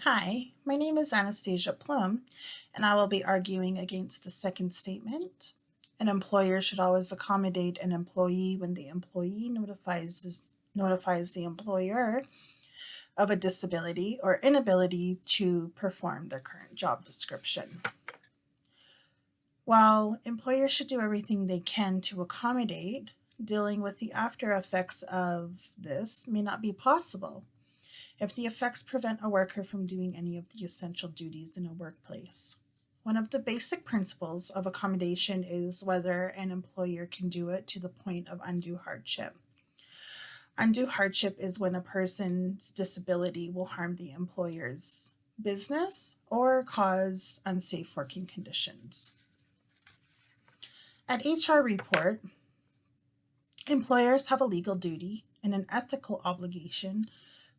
Hi, my name is Anastasia Plum, and I will be arguing against the second statement. An employer should always accommodate an employee when the employee notifies the employer of a disability or inability to perform their current job description. While employers should do everything they can to accommodate, dealing with the after effects of this may not be possible if the effects prevent a worker from doing any of the essential duties in a workplace. One of the basic principles of accommodation is whether an employer can do it to the point of undue hardship. Undue hardship is when a person's disability will harm the employer's business or cause unsafe working conditions. At HR Report, employers have a legal duty and an ethical obligation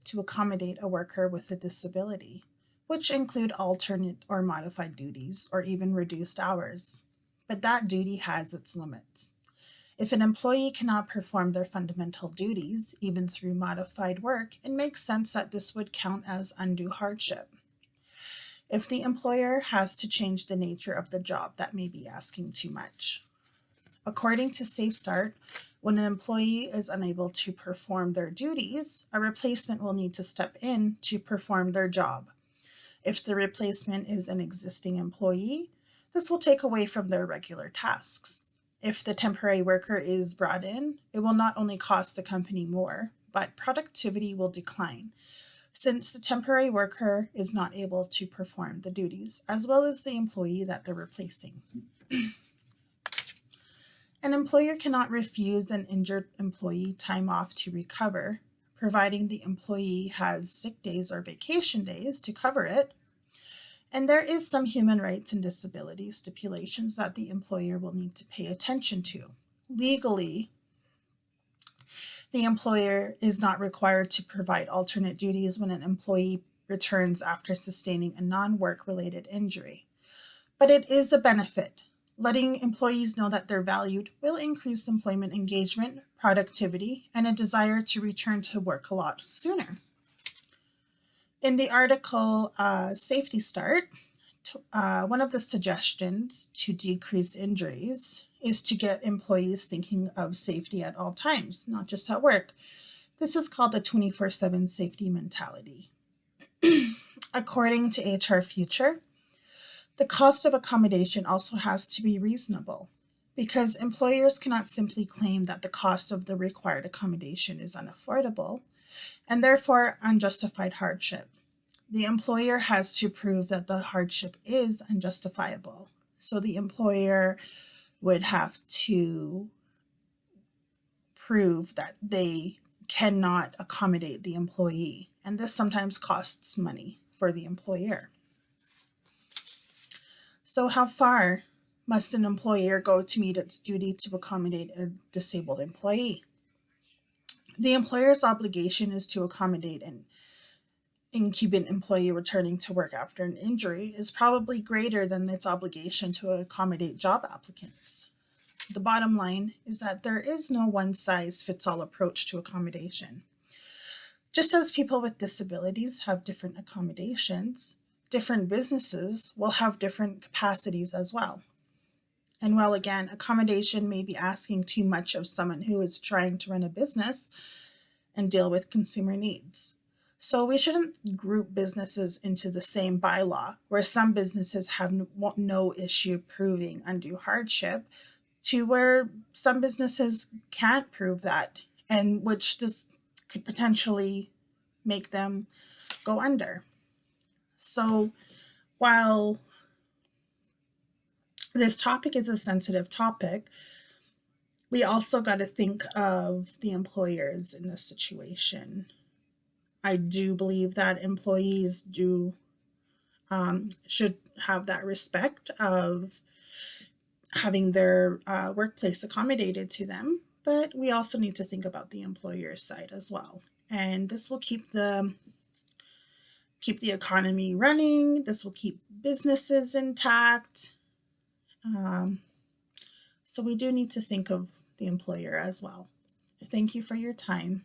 to accommodate a worker with a disability, which include alternate or modified duties or even reduced hours. But that duty has its limits. If an employee cannot perform their fundamental duties, even through modified work, it makes sense that this would count as undue hardship. If the employer has to change the nature of the job, that may be asking too much. According to SafeStart, when an employee is unable to perform their duties, a replacement will need to step in to perform their job. If the replacement is an existing employee, this will take away from their regular tasks. If the temporary worker is brought in, it will not only cost the company more, but productivity will decline, since the temporary worker is not able to perform the duties, as well as the employee that they're replacing. An employer cannot refuse an injured employee time off to recover, providing the employee has sick days or vacation days to cover it. And there is some human rights and disability stipulations that the employer will need to pay attention to. Legally, the employer is not required to provide alternate duties when an employee returns after sustaining a non-work related injury. But it is a benefit. Letting employees know that they're valued will increase employment engagement, productivity, and a desire to return to work a lot sooner. In the article Safety Start, one of the suggestions to decrease injuries is to get employees thinking of safety at all times, not just at work. This is called the 24/7 safety mentality. According to HR Future, the cost of accommodation also has to be reasonable, because employers cannot simply claim that the cost of the required accommodation is unaffordable and therefore unjustified hardship. The employer has to prove that the hardship is unjustifiable. So the employer would have to prove that they cannot accommodate the employee, and this sometimes costs money for the employer. So how far must an employer go to meet its duty to accommodate a disabled employee? The employer's obligation is to accommodate an incumbent employee returning to work after an injury is probably greater than its obligation to accommodate job applicants. The bottom line is that there is no one-size-fits-all approach to accommodation. Just as people with disabilities have different accommodations, different businesses will have different capacities as well. And while again, accommodation may be asking too much of someone who is trying to run a business and deal with consumer needs. So we shouldn't group businesses into the same bylaw, where some businesses have no issue proving undue hardship, to where some businesses can't prove that, and which this could potentially make them go under. So while this topic is a sensitive topic, we also got to think of the employers in this situation. I do believe that employees should have that respect of having their workplace accommodated to them, but we also need to think about the employer's side as well. And this will keep the economy running. This will keep businesses intact. So we do need to think of the employer as well. Thank you for your time.